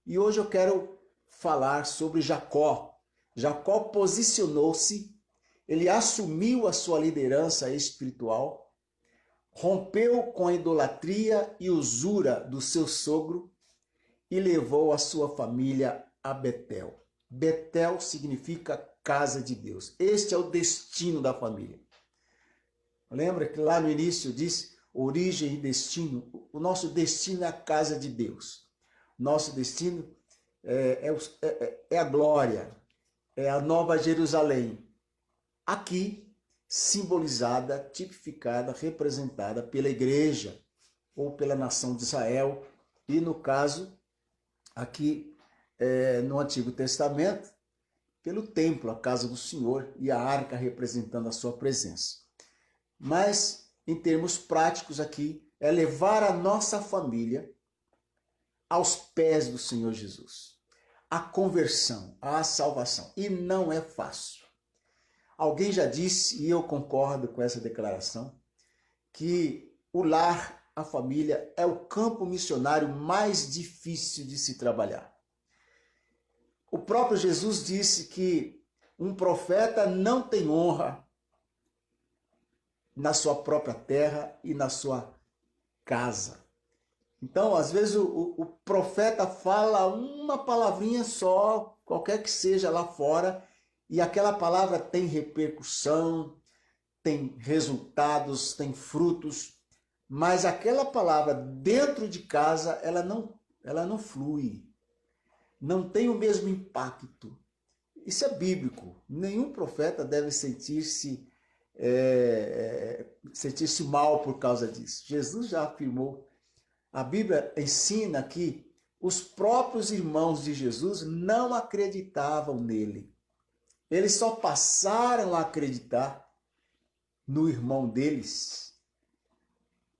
E hoje eu quero falar sobre Jacó. Jacó posicionou-se, ele assumiu a sua liderança espiritual, rompeu com a idolatria e usura do seu sogro e levou a sua família a Betel. Betel significa casa de Deus. Este é o destino da família. Lembra que lá no início diz origem e destino? O nosso destino é a casa de Deus. Nosso destino é a glória, é a Nova Jerusalém. Aqui, simbolizada, tipificada, representada pela igreja ou pela nação de Israel. E no caso, aqui no Antigo Testamento, pelo templo, a casa do Senhor e a arca representando a sua presença. Mas, em termos práticos aqui, é levar a nossa família aos pés do Senhor Jesus. A conversão, a salvação. E não é fácil. Alguém já disse, e eu concordo com essa declaração, que o lar, a família, é o campo missionário mais difícil de se trabalhar. O próprio Jesus disse que um profeta não tem honra na sua própria terra e na sua casa. Então, às vezes, o profeta fala uma palavrinha só, qualquer que seja lá fora, e aquela palavra tem repercussão, tem resultados, tem frutos, mas aquela palavra dentro de casa, ela não flui, não tem o mesmo impacto. Isso é bíblico. Nenhum profeta deve sentir-se mal por causa disso. Jesus já afirmou. A Bíblia ensina que os próprios irmãos de Jesus não acreditavam nele. Eles só passaram a acreditar no irmão deles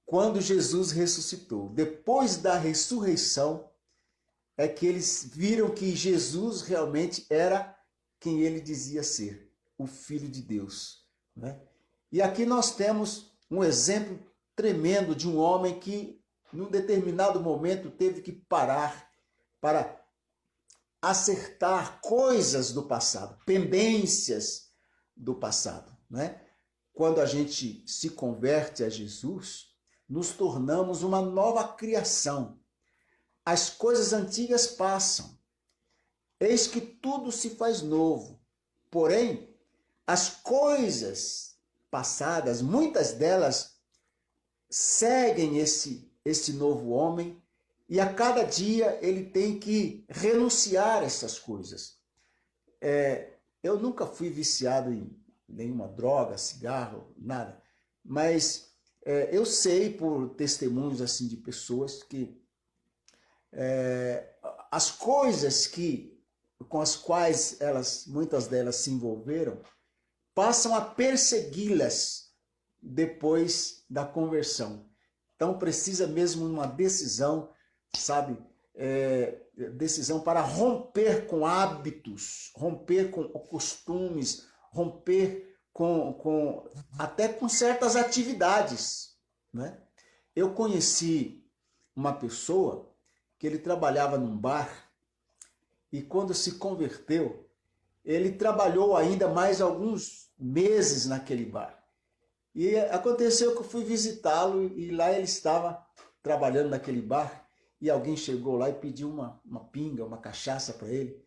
quando Jesus ressuscitou. Depois da ressurreição é que eles viram que Jesus realmente era quem ele dizia ser, o Filho de Deus, né? E aqui nós temos um exemplo tremendo de um homem que, num determinado momento, teve que parar para acertar coisas do passado, pendências do passado, né? Quando a gente se converte a Jesus, nos tornamos uma nova criação. As coisas antigas passam. Eis que tudo se faz novo. Porém, as coisas passadas, muitas delas seguem esse novo homem e a cada dia ele tem que renunciar a essas coisas. Eu nunca fui viciado em nenhuma droga, cigarro, nada, mas eu sei por testemunhos assim de pessoas que as coisas com as quais muitas delas se envolveram, passam a persegui-las depois da conversão. Então precisa mesmo uma decisão, sabe? Decisão para romper com hábitos, romper com costumes, romper até com certas atividades, né? Eu conheci uma pessoa que ele trabalhava num bar e quando se converteu, ele trabalhou ainda mais alguns meses naquele bar. E aconteceu que eu fui visitá-lo e lá ele estava trabalhando naquele bar e alguém chegou lá e pediu uma pinga, uma cachaça para ele.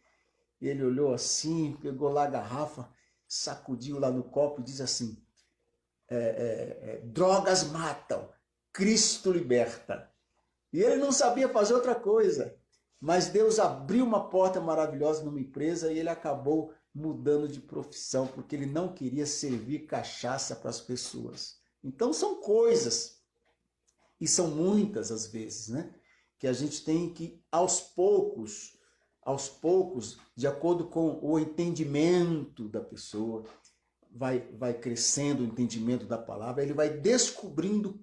E ele olhou assim, pegou lá a garrafa, sacudiu lá no copo e diz assim, drogas matam, Cristo liberta. E ele não sabia fazer outra coisa, mas Deus abriu uma porta maravilhosa numa empresa e ele acabou mudando de profissão, porque ele não queria servir cachaça para as pessoas. Então são coisas, e são muitas às vezes, né? Que a gente tem que, aos poucos, de acordo com o entendimento da pessoa, vai crescendo o entendimento da palavra, ele vai descobrindo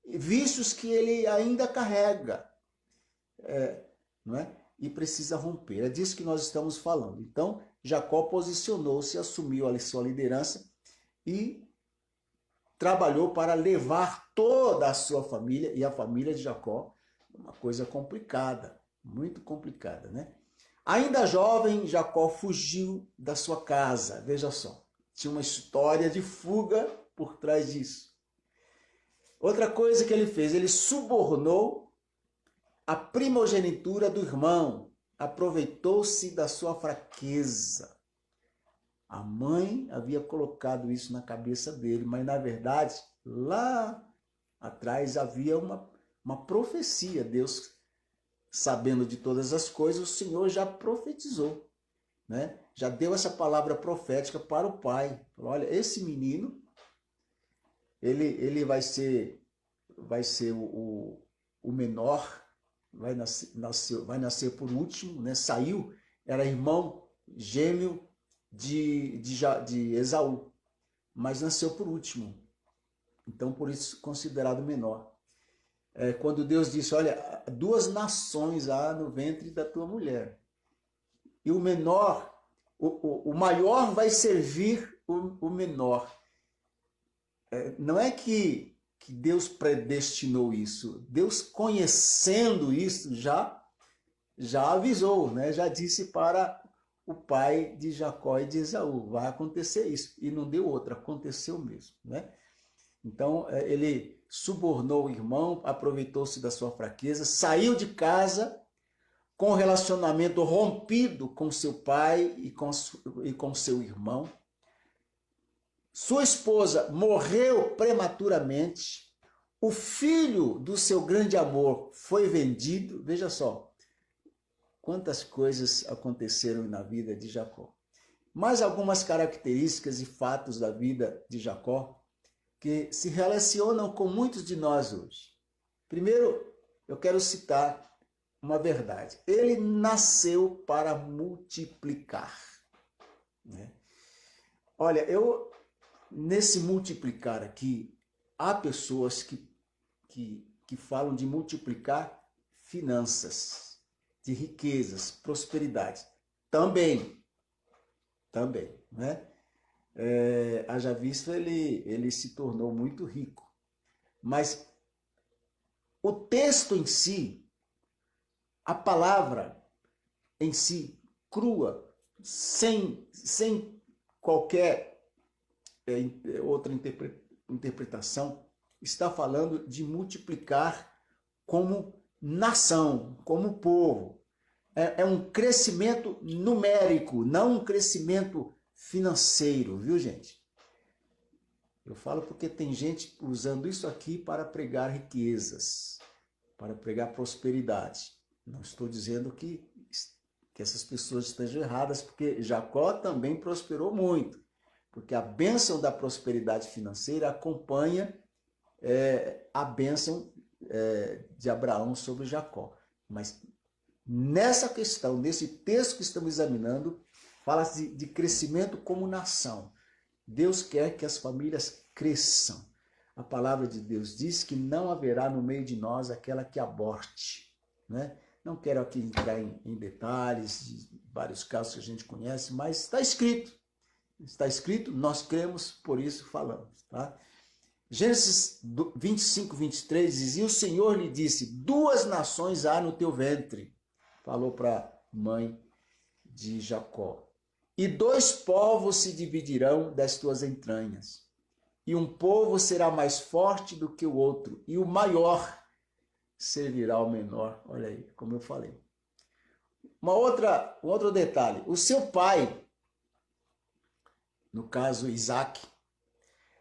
vícios que ele ainda carrega, não é? E precisa romper. É disso que nós estamos falando. Então, Jacó posicionou-se, assumiu a sua liderança e trabalhou para levar toda a sua família, e a família de Jacó, uma coisa complicada. Muito complicada, né? Ainda jovem, Jacó fugiu da sua casa. Veja só, tinha uma história de fuga por trás disso. Outra coisa que ele fez, ele subornou a primogenitura do irmão, aproveitou-se da sua fraqueza. A mãe havia colocado isso na cabeça dele, mas na verdade, lá atrás havia uma profecia. Deus, sabendo de todas as coisas, o Senhor já profetizou, né? Já deu essa palavra profética para o pai. Falou, olha, esse menino, ele vai ser o menor, vai nascer por último, né? Saiu, era irmão gêmeo de Esaú, mas nasceu por último. Então, por isso, considerado menor. Quando Deus disse, olha, 2 nações há no ventre da tua mulher. E o menor, o maior vai servir o menor. Não é que Deus predestinou isso. Deus, conhecendo isso, já avisou, né? Já disse para o pai de Jacó e de Esaú, vai acontecer isso. E não deu outra, aconteceu mesmo, né? Então, ele subornou o irmão, aproveitou-se da sua fraqueza, saiu de casa com um relacionamento rompido com seu pai e com seu irmão. Sua esposa morreu prematuramente. O filho do seu grande amor foi vendido. Veja só, quantas coisas aconteceram na vida de Jacó. Mais algumas características e fatos da vida de Jacó que se relacionam com muitos de nós hoje. Primeiro, eu quero citar uma verdade. Ele nasceu para multiplicar, né? Olha, nesse multiplicar aqui, há pessoas que falam de multiplicar finanças, de riquezas, prosperidade. Também, né? Haja visto, ele se tornou muito rico. Mas o texto em si, a palavra em si, crua, sem qualquer outra interpretação, está falando de multiplicar como nação, como povo. É um crescimento numérico, não um crescimento financeiro, viu, gente? Eu falo porque tem gente usando isso aqui para pregar riquezas, para pregar prosperidade. Não estou dizendo que essas pessoas estejam erradas, porque Jacó também prosperou muito, porque a bênção da prosperidade financeira acompanha a bênção de Abraão sobre Jacó. Mas nessa questão, nesse texto que estamos examinando, fala de crescimento como nação. Deus quer que as famílias cresçam. A palavra de Deus diz que não haverá no meio de nós aquela que aborte, né? Não quero aqui entrar em detalhes de vários casos que a gente conhece, mas está escrito. Está escrito, nós cremos, por isso falamos, tá? Gênesis 25, 23 diz, e o Senhor lhe disse, 2 nações há no teu ventre. Falou para a mãe de Jacó. E 2 povos se dividirão das tuas entranhas. E um povo será mais forte do que o outro. E o maior servirá ao menor. Olha aí, como eu falei. Um outro detalhe. O seu pai, no caso Isaac,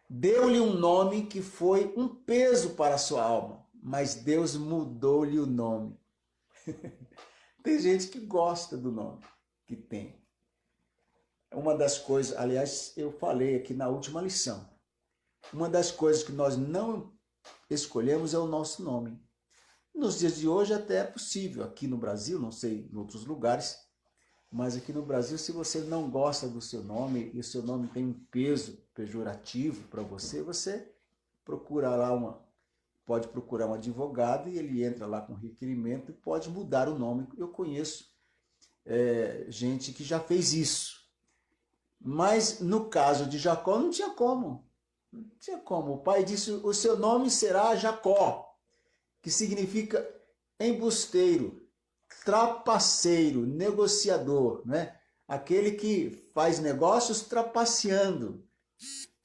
deu-lhe um nome que foi um peso para a sua alma. Mas Deus mudou-lhe o nome. Tem gente que gosta do nome que tem. Uma das coisas, aliás, eu falei aqui na última lição, uma das coisas que nós não escolhemos é o nosso nome. Nos dias de hoje até é possível, aqui no Brasil, não sei em outros lugares, mas aqui no Brasil, se você não gosta do seu nome e o seu nome tem um peso pejorativo para você, você procura lá pode procurar um advogado e ele entra lá com requerimento e pode mudar o nome. Eu conheço gente que já fez isso. Mas no caso de Jacó não tinha como. Não tinha como. O pai disse, o seu nome será Jacó, que significa embusteiro. trapaceiro, negociador, né? Aquele que faz negócios trapaceando,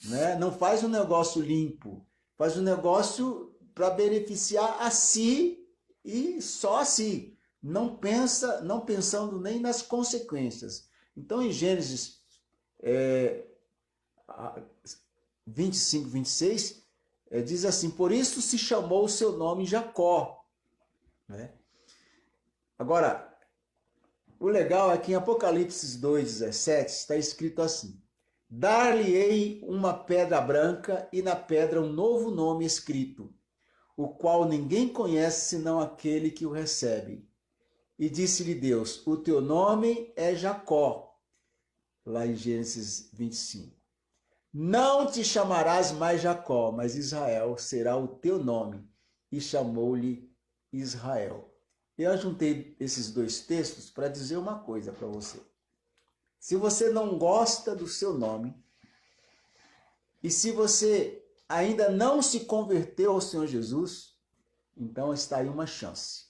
né? Não faz um negócio limpo, faz um negócio para beneficiar a si e só a si. Não pensando nem nas consequências. Então, em Gênesis 25, 26, diz assim: por isso se chamou o seu nome Jacó. Né? Agora, o legal é que em Apocalipse 2,17 está escrito assim: dar-lhe-ei uma pedra branca e na pedra um novo nome escrito, o qual ninguém conhece senão aquele que o recebe. E disse-lhe Deus: o teu nome é Jacó, lá em Gênesis 25. Não te chamarás mais Jacó, mas Israel será o teu nome. E chamou-lhe Israel. Eu juntei esses dois textos para dizer uma coisa para você. Se você não gosta do seu nome, e se você ainda não se converteu ao Senhor Jesus, então está aí uma chance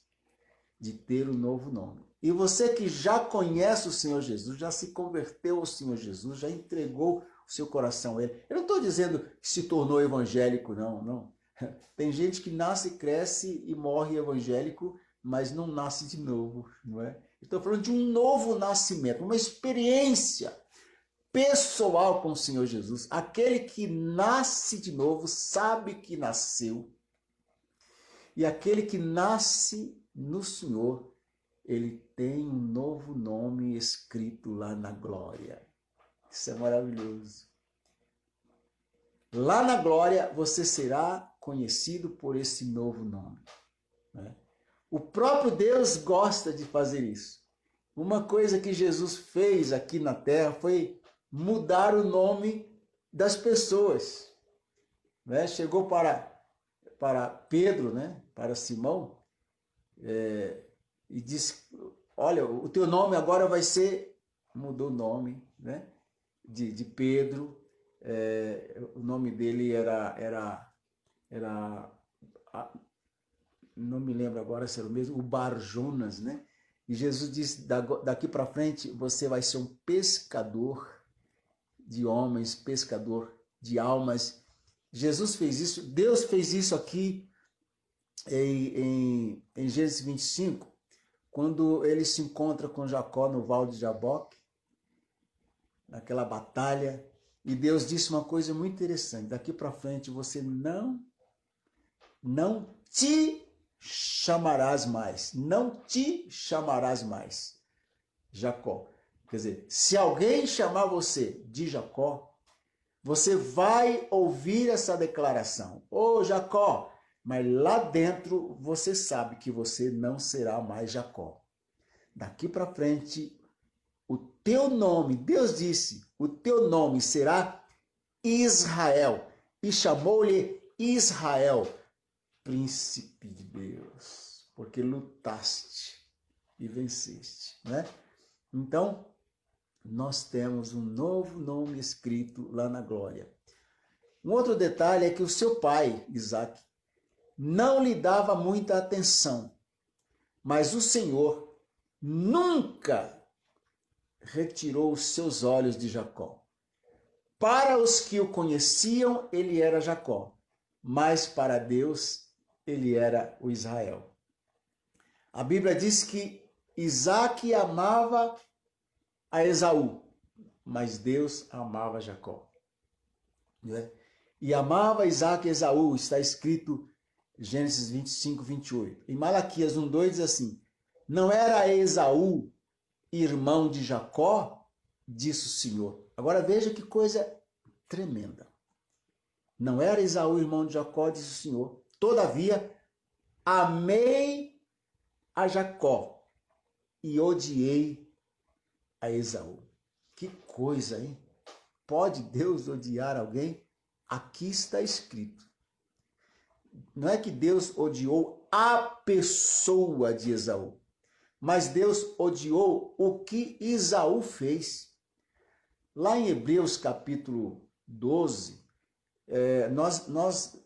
de ter um novo nome. E você que já conhece o Senhor Jesus, já se converteu ao Senhor Jesus, já entregou o seu coração a Ele. Eu não estou dizendo que se tornou evangélico, não. Tem gente que nasce, cresce e morre evangélico, mas não nasce de novo, não é? Estou falando de um novo nascimento, uma experiência pessoal com o Senhor Jesus. Aquele que nasce de novo sabe que nasceu. E aquele que nasce no Senhor, ele tem um novo nome escrito lá na glória. Isso é maravilhoso. Lá na glória você será conhecido por esse novo nome. Né? O próprio Deus gosta de fazer isso. Uma coisa que Jesus fez aqui na terra foi mudar o nome das pessoas. Né? Chegou para Pedro, né? Para Simão, e disse: olha, o teu nome agora vai ser... Mudou o nome, né? de Pedro. O nome dele era não me lembro agora se era o mesmo, o Bar Jonas, né? E Jesus disse: daqui para frente você vai ser um pescador de homens, pescador de almas. Jesus fez isso, Deus fez isso aqui em Gênesis 25, quando ele se encontra com Jacó no Val de Jaboque, naquela batalha, e Deus disse uma coisa muito interessante: daqui para frente você não te chamarás mais, não te chamarás mais Jacó. Quer dizer, se alguém chamar você de Jacó, você vai ouvir essa declaração: ô Jacó, mas lá dentro você sabe que você não será mais Jacó. Daqui para frente, o teu nome, Deus disse, o teu nome será Israel. E chamou-lhe Israel, príncipe de Deus, porque lutaste e venceste, né? Então, nós temos um novo nome escrito lá na glória. Um outro detalhe é que o seu pai, Isaac, não lhe dava muita atenção, mas o Senhor nunca retirou os seus olhos de Jacó. Para os que o conheciam, ele era Jacó, mas para Deus, ele era o Israel. A Bíblia diz que Isaac amava a Esaú, mas Deus amava Jacó. Né? E amava Isaac e Esaú, está escrito Gênesis 25, 28. Em Malaquias 1,2 diz assim: não era Esaú irmão de Jacó? Disse o Senhor. Agora veja que coisa tremenda. Não era Esaú irmão de Jacó, disse o Senhor. Todavia, amei a Jacó e odiei a Esaú. Que coisa, hein? Pode Deus odiar alguém? Aqui está escrito. Não é que Deus odiou a pessoa de Esaú, mas Deus odiou o que Esaú fez. Lá em Hebreus capítulo 12, nós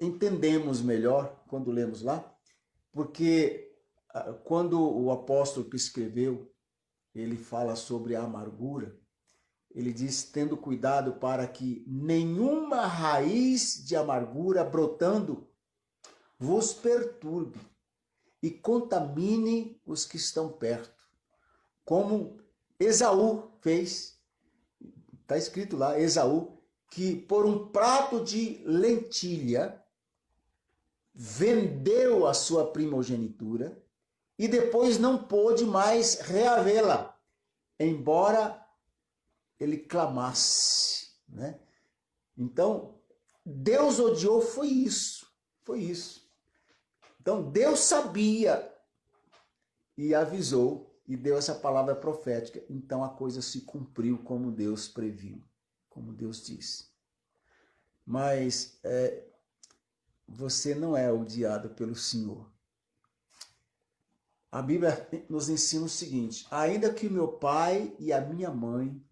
entendemos melhor quando lemos lá, porque quando o apóstolo que escreveu, ele fala sobre a amargura, ele diz, tendo cuidado para que nenhuma raiz de amargura brotando vos perturbe e contamine os que estão perto, como Esaú fez. Está escrito lá, Esaú, que por um prato de lentilha vendeu a sua primogenitura e depois não pôde mais reavê-la, embora ele clamasse, né? Então, Deus odiou foi isso, foi isso. Então, Deus sabia e avisou e deu essa palavra profética. Então, a coisa se cumpriu como Deus previu, como Deus disse. Mas você não é odiado pelo Senhor. A Bíblia nos ensina o seguinte: ainda que meu pai e a minha mãe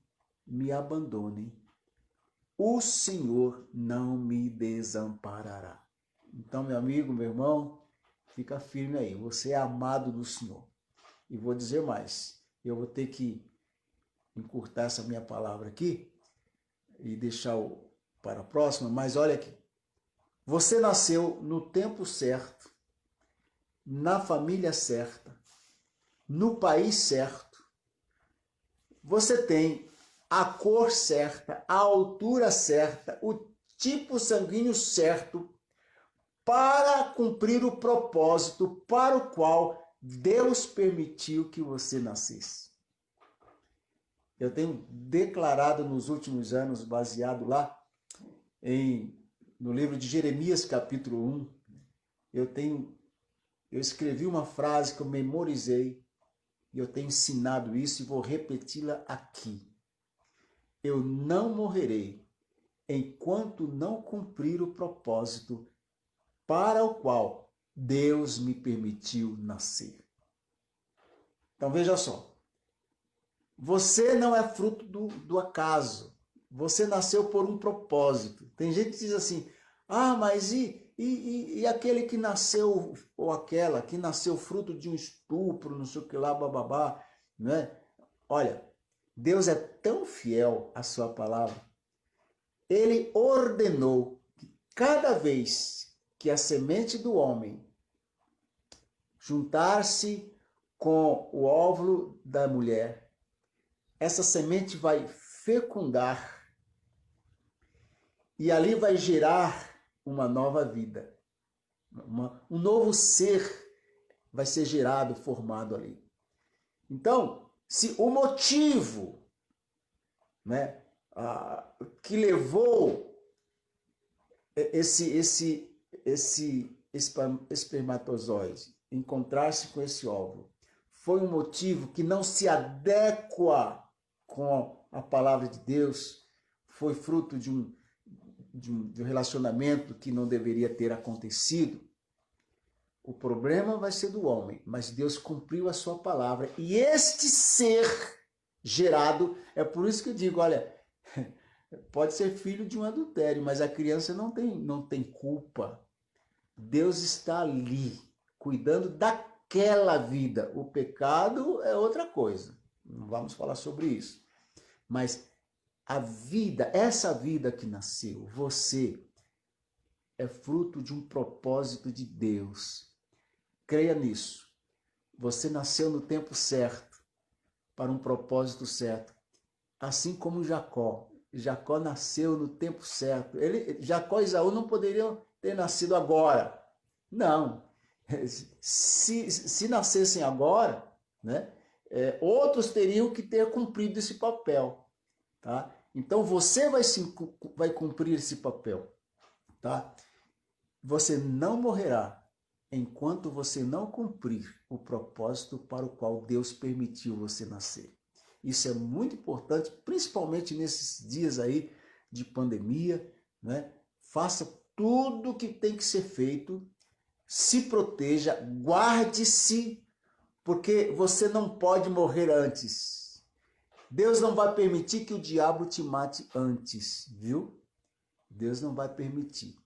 me abandonem, o Senhor não me desamparará. Então, meu amigo, meu irmão, fica firme aí. Você é amado do Senhor. E vou dizer mais. Eu vou ter que encurtar essa minha palavra aqui e deixar para a próxima. Mas olha aqui. Você nasceu no tempo certo, na família certa, no país certo. Você tem a cor certa, a altura certa, o tipo sanguíneo certo para cumprir o propósito para o qual Deus permitiu que você nascesse. Eu tenho declarado nos últimos anos, baseado lá no livro de Jeremias, capítulo 1, eu escrevi uma frase que eu memorizei e eu tenho ensinado isso e vou repeti-la aqui. Eu não morrerei enquanto não cumprir o propósito para o qual Deus me permitiu nascer. Então veja só, você não é fruto do acaso, você nasceu por um propósito. Tem gente que diz assim, mas e aquele que nasceu, ou aquela que nasceu fruto de um estupro, não sei o que lá, bababá, né? Olha, Deus é tão fiel à sua palavra, ele ordenou que cada vez que a semente do homem juntar-se com o óvulo da mulher, essa semente vai fecundar e ali vai gerar uma nova vida. Um novo ser vai ser gerado, formado ali. Então, se o motivo, né, que levou esse espermatozoide encontrar-se com esse óvulo foi um motivo que não se adequa com a palavra de Deus, foi fruto de um relacionamento que não deveria ter acontecido, o problema vai ser do homem, mas Deus cumpriu a sua palavra e este ser gerado, é por isso que eu digo, olha, pode ser filho de um adultério, mas a criança não tem culpa. Deus está ali, cuidando daquela vida. O pecado é outra coisa, não vamos falar sobre isso. Mas a vida, essa vida que nasceu, você é fruto de um propósito de Deus. Creia nisso. Você nasceu no tempo certo, para um propósito certo. Assim como Jacó. Jacó nasceu no tempo certo. Jacó e Esaú não poderiam ter nascido agora. Não. Se nascessem agora, né, outros teriam que ter cumprido esse papel. Tá? Então você vai cumprir esse papel. Tá? Você não morrerá enquanto você não cumprir o propósito para o qual Deus permitiu você nascer. Isso é muito importante, principalmente nesses dias aí de pandemia, né? Faça tudo o que tem que ser feito, se proteja, guarde-se, porque você não pode morrer antes. Deus não vai permitir que o diabo te mate antes, viu? Deus não vai permitir.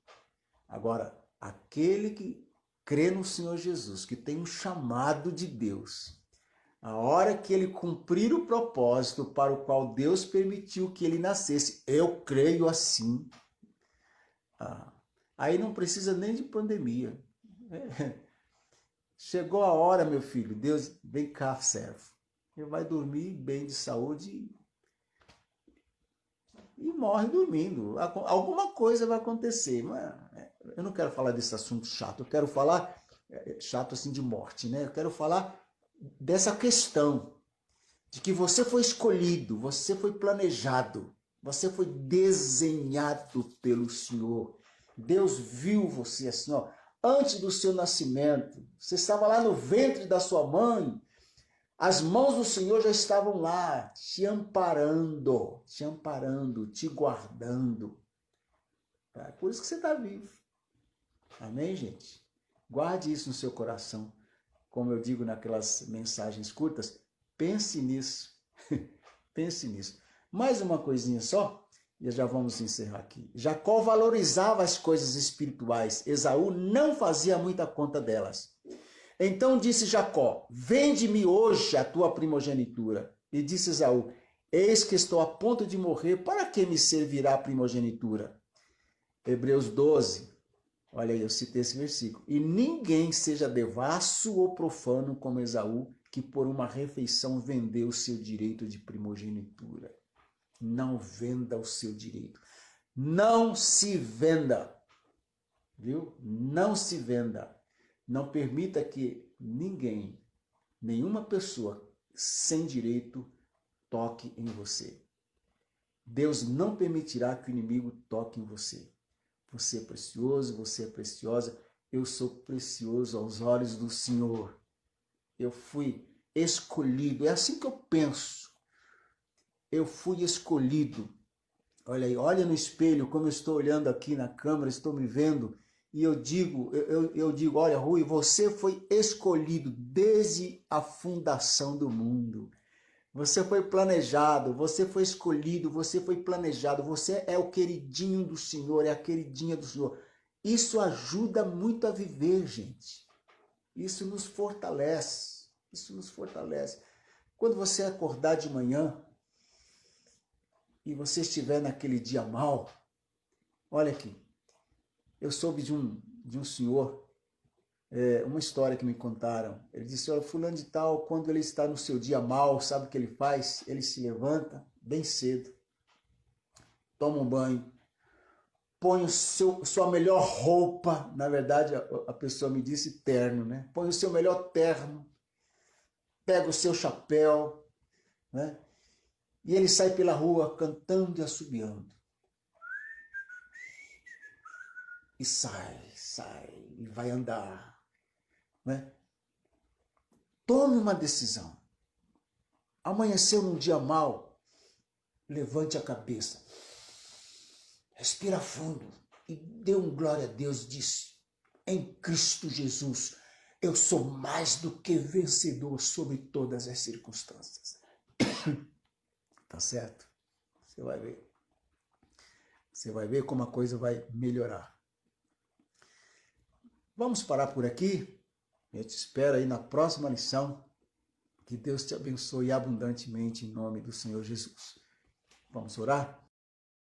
Agora, aquele que crê no Senhor Jesus, que tem um chamado de Deus, a hora que ele cumprir o propósito para o qual Deus permitiu que ele nascesse, eu creio assim. Aí não precisa nem de pandemia. Chegou a hora, meu filho, Deus, vem cá, servo. Ele vai dormir bem de saúde e morre dormindo. Alguma coisa vai acontecer. Mas eu não quero falar desse assunto chato, eu quero falar, chato assim de morte, né? Eu quero falar dessa questão de que você foi escolhido, você foi planejado, você foi desenhado pelo Senhor. Deus viu você assim, ó, antes do seu nascimento. Você estava lá no ventre da sua mãe. As mãos do Senhor já estavam lá, te amparando, te guardando. É por isso que você está vivo. Amém, gente? Guarde isso no seu coração. Como eu digo naquelas mensagens curtas, pense nisso. Pense nisso. Mais uma coisinha só, e já vamos encerrar aqui. Jacó valorizava as coisas espirituais. Esaú não fazia muita conta delas. Então disse Jacó, vende-me hoje a tua primogenitura. E disse Esaú, eis que estou a ponto de morrer, para que me servirá a primogenitura? Hebreus 12, olha aí, eu citei esse versículo. E ninguém seja devasso ou profano como Esaú, que por uma refeição vendeu o seu direito de primogenitura. Não venda o seu direito. Não se venda. Viu? Não se venda. Não permita que ninguém, nenhuma pessoa sem direito toque em você. Deus não permitirá que o inimigo toque em você. Você é precioso, você é preciosa. Eu sou precioso aos olhos do Senhor. Eu fui escolhido. É assim que eu penso. Eu fui escolhido. Olha aí, olha no espelho como eu estou olhando aqui na câmera, estou me vendo. E eu digo, olha, Rui, você foi escolhido desde a fundação do mundo. Você foi planejado, você foi escolhido, você foi planejado. Você é o queridinho do Senhor, é a queridinha do Senhor. Isso ajuda muito a viver, gente. Isso nos fortalece. Isso nos fortalece. Quando você acordar de manhã e você estiver naquele dia mal, olha aqui. Eu soube de um senhor, uma história que me contaram. Ele disse, olha, fulano de tal, quando ele está no seu dia mal, sabe o que ele faz? Ele se levanta bem cedo, toma um banho, põe sua melhor roupa, na verdade a pessoa me disse terno, né? Põe o seu melhor terno, pega o seu chapéu, né? E ele sai pela rua cantando e assobiando. E sai, e vai andar. Né? Tome uma decisão. Amanheceu num dia mau, levante a cabeça. Respira fundo e dê um glória a Deus. Diz, em Cristo Jesus, eu sou mais do que vencedor sobre todas as circunstâncias. Tá certo? Você vai ver. Você vai ver como a coisa vai melhorar. Vamos parar por aqui. Eu te espero aí na próxima lição. Que Deus te abençoe abundantemente em nome do Senhor Jesus. Vamos orar?